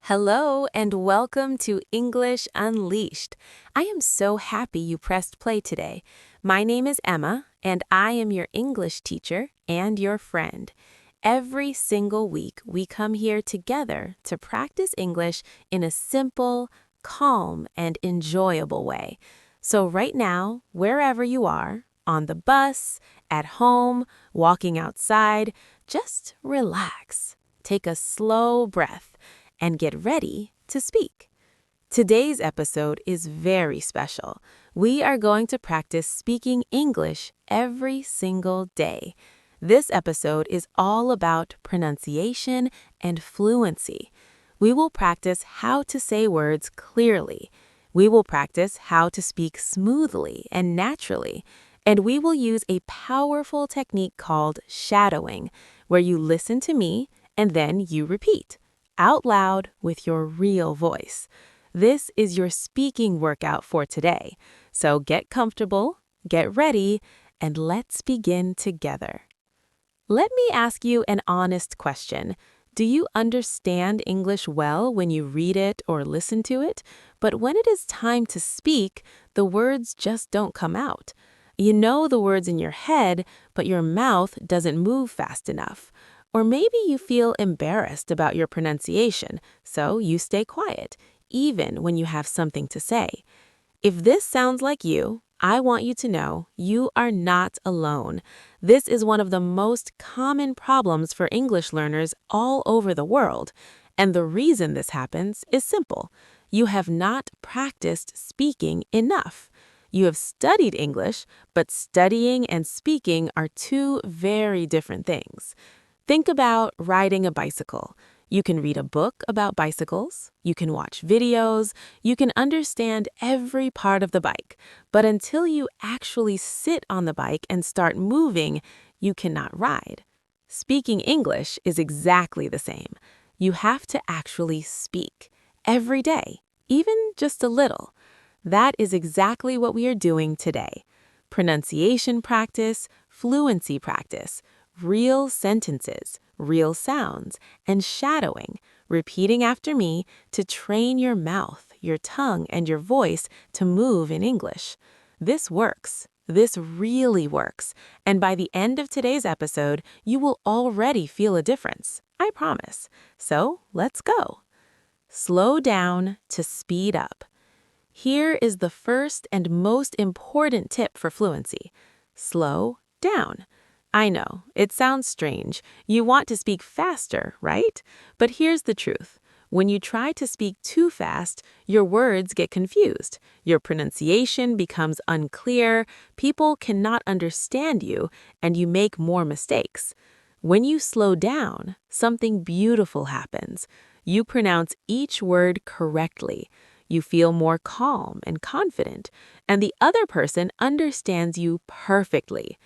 Hello and welcome to English Unleashed. I am so happy you pressed play today. My name is Emma, and I am your English teacher and your friend. Every single week, we come here together to practice English in a simple, calm, and enjoyable way. So right now, wherever you are, on the bus, at home, walking outside, just relax. Take a slow breath and get ready to speak. Today's episode is very special. We are going to practice speaking English every single day. This episode is all about pronunciation and fluency. We will practice how to say words clearly. We will practice how to speak smoothly and naturally. And we will use a powerful technique called shadowing, where you listen to me and then you repeat out loud with your real voice. This is your speaking workout for today. So get comfortable, get ready, and let's begin together. Let me ask you an honest question. Do you understand English well when you read it or listen to it? But when it is time to speak, the words just don't come out. You know the words in your head, but your mouth doesn't move fast enough. Or maybe you feel embarrassed about your pronunciation, so you stay quiet, even when you have something to say. If this sounds like you, I want you to know you are not alone. This is one of the most common problems for English learners all over the world. And the reason this happens is simple. You have not practiced speaking enough. You have studied English, but studying and speaking are two very different things. Think about riding a bicycle. You can read a book about bicycles, you can watch videos, you can understand every part of the bike, but until you actually sit on the bike and start moving, you cannot ride. Speaking English is exactly the same. You have to actually speak every day, even just a little. That is exactly what we are doing today. Pronunciation practice, fluency practice, real sentences, real sounds, and shadowing, repeating after me to train your mouth, your tongue, and your voice to move in English. This works. This really works. And by the end of today's episode, you will already feel a difference. I promise. So let's go. Slow down to speed up. Here is the first and most important tip for fluency. Slow down. I know, it sounds strange. You want to speak faster, right? But here's the truth. When you try to speak too fast, your words get confused. Your pronunciation becomes unclear, people cannot understand you, and you make more mistakes. When you slow down, something beautiful happens. You pronounce each word correctly. You feel more calm and confident, and the other person understands you perfectly.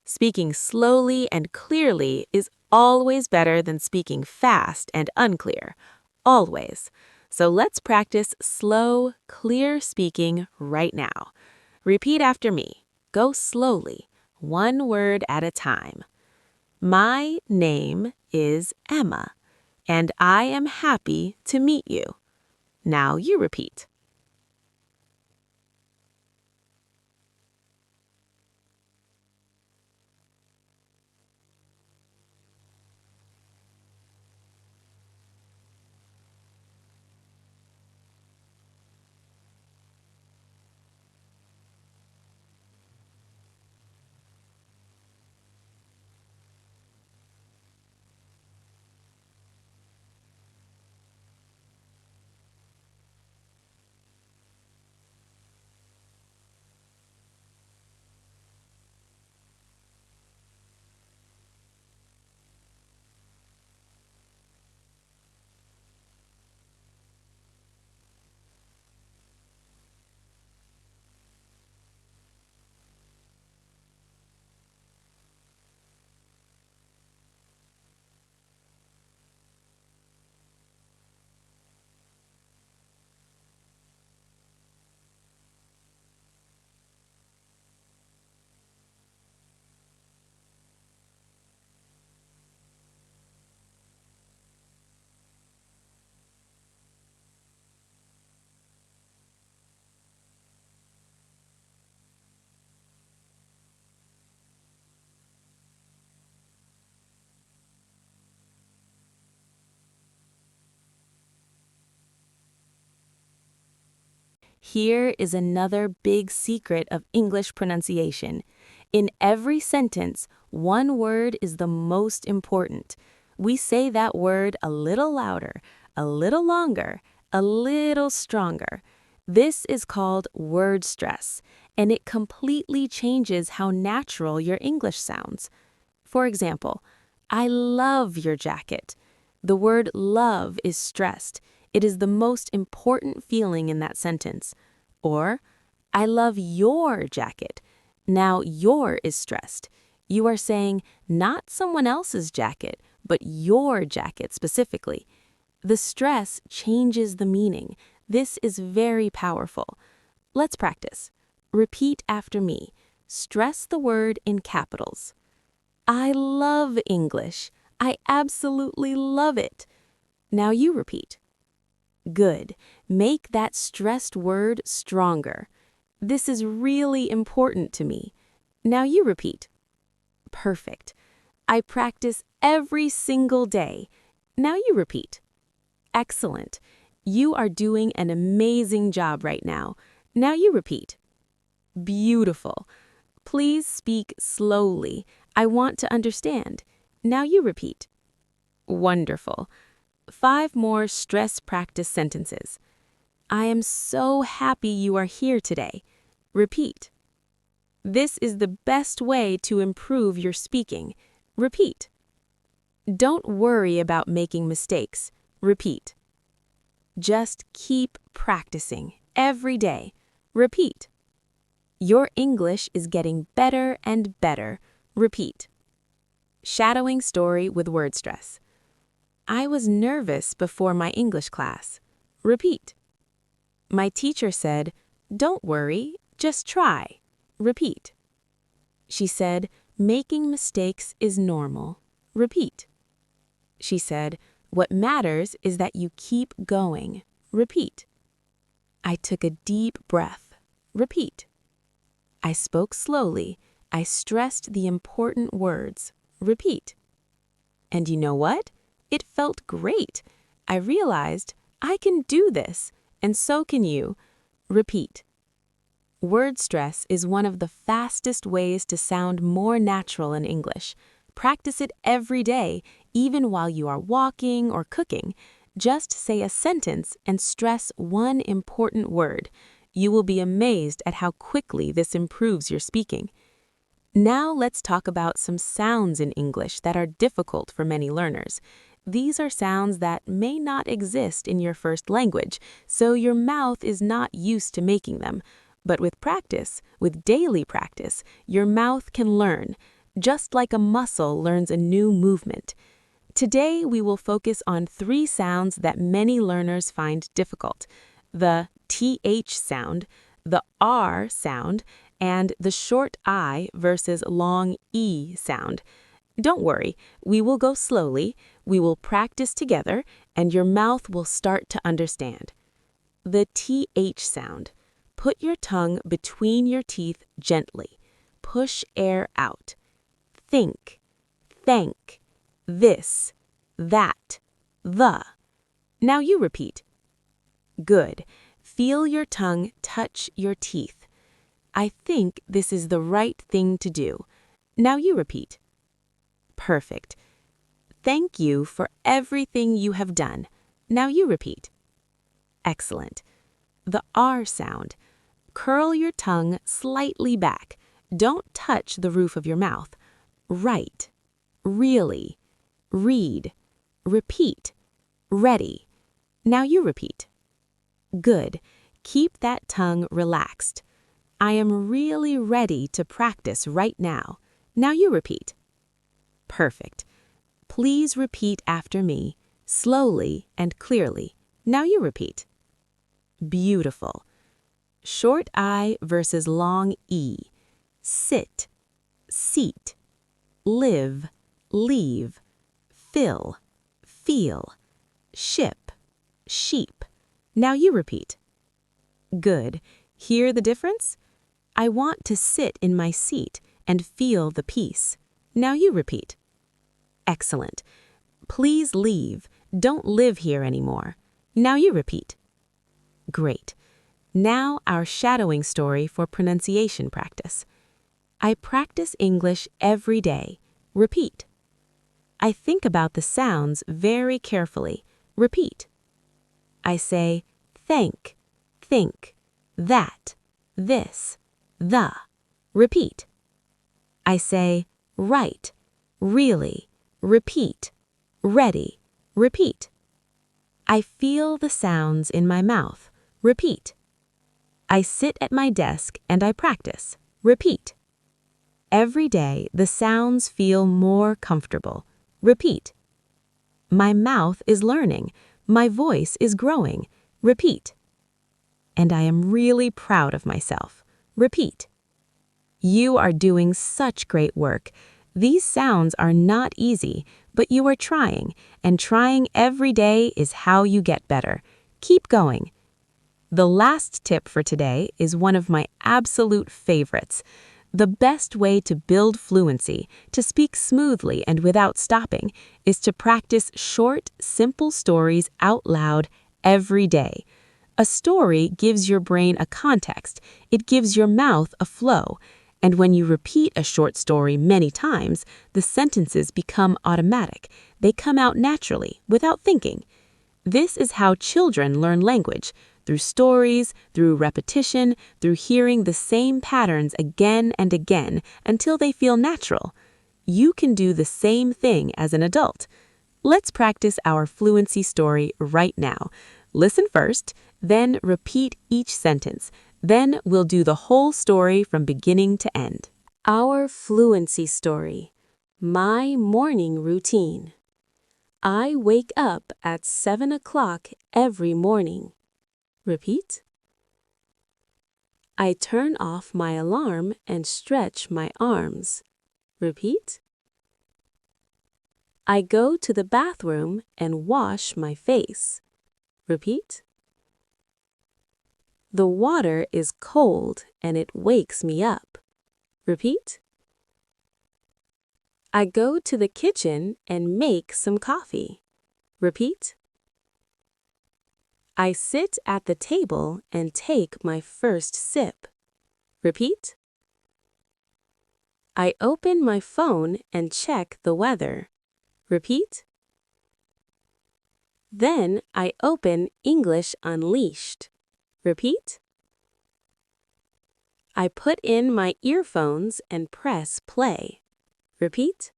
Speaking slowly and clearly is always better than speaking fast and unclear. Always. So let's practice slow, clear speaking right now. Repeat after me. Go slowly, one word at a time. My name is Emma, and I am happy to meet you. Now you repeat. Here is another big secret of English pronunciation. In every sentence, one word is the most important. We say that word a little louder, a little longer, a little stronger. This is called word stress, and it completely changes how natural your English sounds. For example, I love your jacket. The word love is stressed. It is the most important feeling in that sentence. Or, I love your jacket. Now your is stressed. You are saying not someone else's jacket, but your jacket specifically. The stress changes the meaning. This is very powerful. Let's practice. Repeat after me. Stress the word in capitals. I love English. I absolutely love it. Now you repeat. Good. Make that stressed word stronger. This is really important to me. Now you repeat. Perfect. I practice every single day. Now you repeat. Excellent. You are doing an amazing job right now. Now you repeat. Beautiful. Please speak slowly. I want to understand. Now you repeat. Wonderful. 5 more stress practice sentences. I am so happy you are here today. Repeat. This is the best way to improve your speaking. Repeat. Don't worry about making mistakes. Repeat. Just keep practicing every day. Repeat. Your English is getting better and better. Repeat. Shadowing story with word stress. I was nervous before my English class. Repeat. My teacher said, don't worry, just try. Repeat. She said, making mistakes is normal. Repeat. She said, what matters is that you keep going. Repeat. I took a deep breath. Repeat. I spoke slowly. I stressed the important words. Repeat. And you know what? It felt great. I realized I can do this, and so can you. Repeat. Word stress is one of the fastest ways to sound more natural in English. Practice it every day, even while you are walking or cooking. Just say a sentence and stress one important word. You will be amazed at how quickly this improves your speaking. Now let's talk about some sounds in English that are difficult for many learners. These are sounds that may not exist in your first language, so your mouth is not used to making them. But with practice, with daily practice, your mouth can learn, just like a muscle learns a new movement. Today, we will focus on 3 sounds that many learners find difficult: the TH sound, the R sound, and the short I versus long E sound. Don't worry, we will go slowly, we will practice together, and your mouth will start to understand. The TH sound. Put your tongue between your teeth gently. Push air out. Think, thank, this, that, the. Now you repeat. Good. Feel your tongue touch your teeth. I think this is the right thing to do. Now you repeat. Perfect. Thank you for everything you have done. Now you repeat. Excellent. The R sound. Curl your tongue slightly back. Don't touch the roof of your mouth. Write. Really. Read. Repeat. Ready. Now you repeat. Good. Keep that tongue relaxed. I am really ready to practice right now. Now you repeat. Perfect. Please repeat after me, slowly and clearly. Now you repeat. Beautiful. Short I versus long E. Sit, seat, live, leave, fill, feel, ship, sheep. Now you repeat. Good. Hear the difference? I want to sit in my seat and feel the peace. Now you repeat. Excellent. Please leave. Don't live here anymore. Now you repeat. Great. Now our shadowing story for pronunciation practice. I practice English every day. Repeat. I think about the sounds very carefully. Repeat. I say thank, think, that, this, the. Repeat. I say right, really. Repeat. Ready. Repeat. I feel the sounds in my mouth. Repeat. I sit at my desk and I practice. Repeat. Every day the sounds feel more comfortable. Repeat. My mouth is learning. My voice is growing. Repeat. And I am really proud of myself. Repeat. You are doing such great work. These sounds are not easy, but you are trying, and trying every day is how you get better. Keep going. The last tip for today is one of my absolute favorites. The best way to build fluency, to speak smoothly and without stopping, is to practice short, simple stories out loud every day. A story gives your brain a context. It gives your mouth a flow. And when you repeat a short story many times, the sentences become automatic. They come out naturally, without thinking. This is how children learn language, through stories, through repetition, through hearing the same patterns again and again until they feel natural. You can do the same thing as an adult. Let's practice our fluency story right now. Listen first, then repeat each sentence. Then we'll do the whole story from beginning to end. Our fluency story. My morning routine. I wake up at 7 o'clock every morning. Repeat. I turn off my alarm and stretch my arms. Repeat. I go to the bathroom and wash my face. Repeat. The water is cold and it wakes me up. Repeat. I go to the kitchen and make some coffee. Repeat. I sit at the table and take my first sip. Repeat. I open my phone and check the weather. Repeat. Then I open English Unleashed. Repeat. I put in my earphones and press play. Repeat.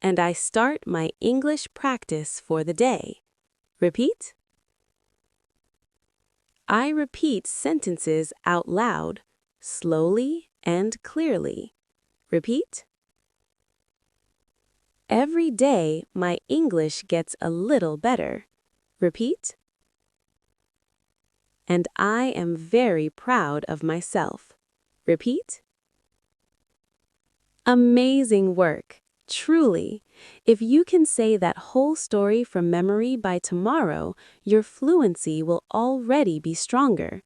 And I start my English practice for the day. Repeat. I repeat sentences out loud, slowly and clearly. Repeat. Every day my English gets a little better. Repeat. And I am very proud of myself. Repeat. Amazing work, truly. If you can say that whole story from memory by tomorrow, your fluency will already be stronger.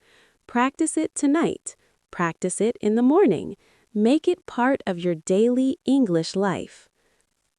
Practice it tonight. Practice it in the morning. Make it part of your daily English life.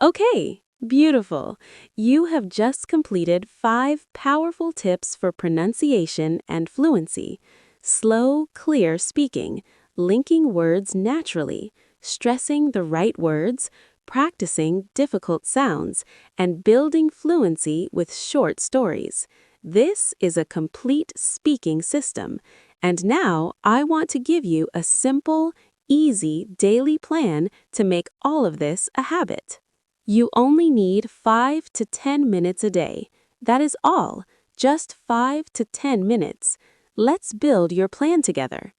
Okay, beautiful. You have just completed 5 powerful tips for pronunciation and fluency. Slow, clear speaking, linking words naturally, stressing the right words, practicing difficult sounds, and building fluency with short stories. This is a complete speaking system. And now I want to give you a simple, easy daily plan to make all of this a habit. You only need 5 to 10 minutes a day. That is all, just 5 to 10 minutes. Let's build your plan together.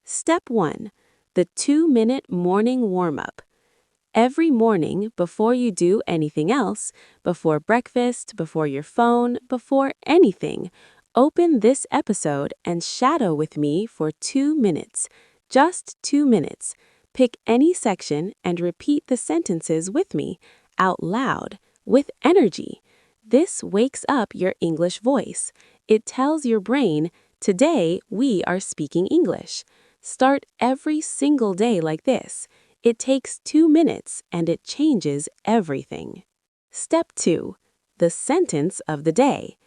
Step 1. The 2-minute morning warm-up. Every morning, before you do anything else, before breakfast, before your phone, before anything, open this episode and shadow with me for 2 minutes. Just 2 minutes. Pick any section and repeat the sentences with me, out loud, with energy. This wakes up your English voice. It tells your brain, today we are speaking English. Start every single day like this. It takes 2 minutes and it changes everything. Step 2. The sentence of the day.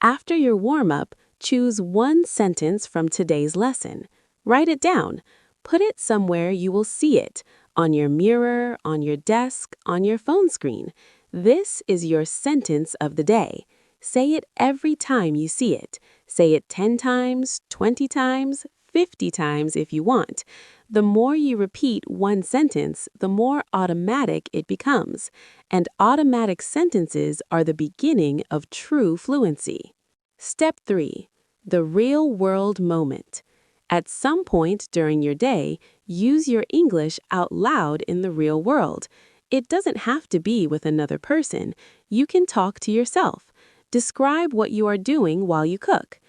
After your warm-up, Choose one sentence from today's lesson. Write it down. Put it somewhere you will see it, on your mirror, on your desk, on your phone screen. This is your sentence of the day. Say it every time you see it. Say it 10 times, 20 times, 50 times if you want. The more you repeat one sentence, the more automatic it becomes. And automatic sentences are the beginning of true fluency. Step 3. The real-world moment. At some point during your day, use your English out loud in the real world. It doesn't have to be with another person. You can talk to yourself. Describe what you are doing while you cook.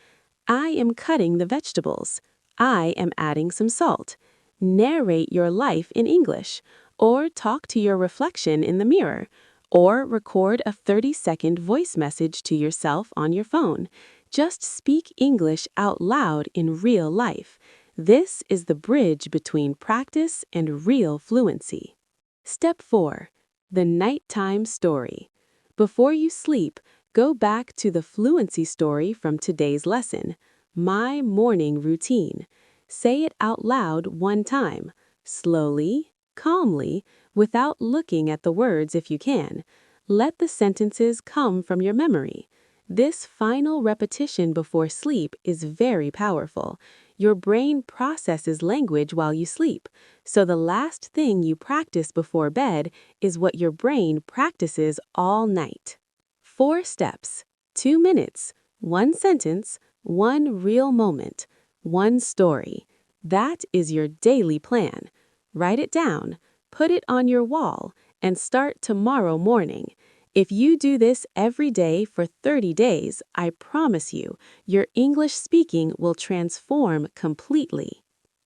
I am cutting the vegetables. I am adding some salt. Narrate your life in English, or talk to your reflection in the mirror, or record a 30-second voice message to yourself on your phone. Just speak English out loud in real life. This is the bridge between practice and real fluency. Step 4. The nighttime story. Before you sleep, go back to the fluency story from today's lesson, My Morning Routine. Say it out loud one time, slowly, calmly, without looking at the words if you can. Let the sentences come from your memory. This final repetition before sleep is very powerful. Your brain processes language while you sleep, so the last thing you practice before bed is what your brain practices all night. 4 steps, 2 minutes, 1 sentence, 1 real moment, 1 story. That is your daily plan. Write it down, put it on your wall, and start tomorrow morning. If you do this every day for 30 days, I promise you, your English speaking will transform completely.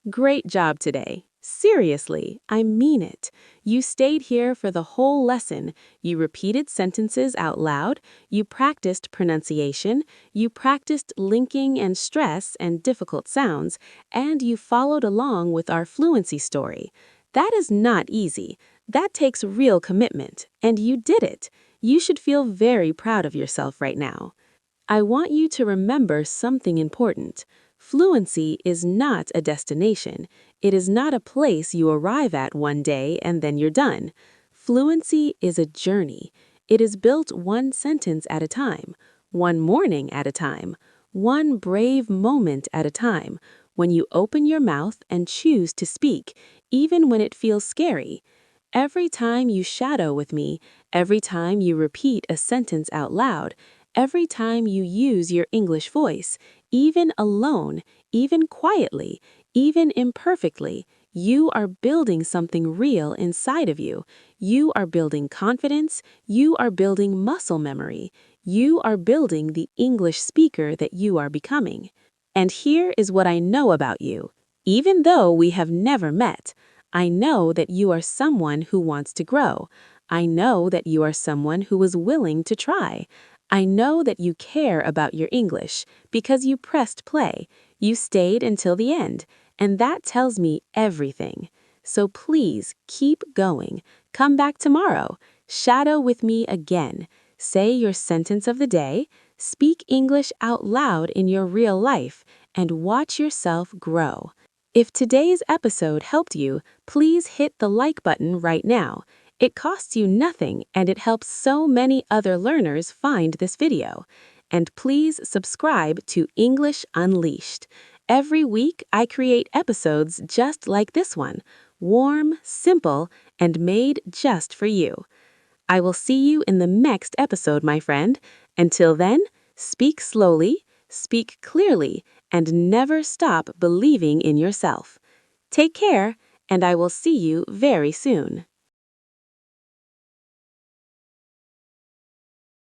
Great job today. Seriously, I mean it. You stayed here for the whole lesson. You repeated sentences out loud. You practiced pronunciation. You practiced linking and stress and difficult sounds. And you followed along with our fluency story. That is not easy. That takes real commitment. And you did it. You should feel very proud of yourself right now. I want you to remember something important. Fluency is not a destination. It is not a place you arrive at one day and then you're done. Fluency is a journey. It is built one sentence at a time, one morning at a time, one brave moment at a time, when you open your mouth and choose to speak, even when it feels scary. Every time you shadow with me, every time you repeat a sentence out loud, every time you use your English voice, even alone, even quietly, even imperfectly, you are building something real inside of you. You are building confidence. You are building muscle memory. You are building the English speaker that you are becoming. And here is what I know about you. Even though we have never met, I know that you are someone who wants to grow. I know that you are someone who is willing to try. I know that you care about your English because you pressed play. You stayed until the end, and that tells me everything. So please keep going. Come back tomorrow. Shadow with me again. Say your sentence of the day. Speak English out loud in your real life, and watch yourself grow. If today's episode helped you, please hit the like button right now. It costs you nothing and it helps so many other learners find this video. And please subscribe to English Unleashed. Every week I create episodes just like this one, warm, simple, and made just for you. I will see you in the next episode, my friend. Until then, speak slowly, speak clearly, and never stop believing in yourself. Take care, and I will see you very soon.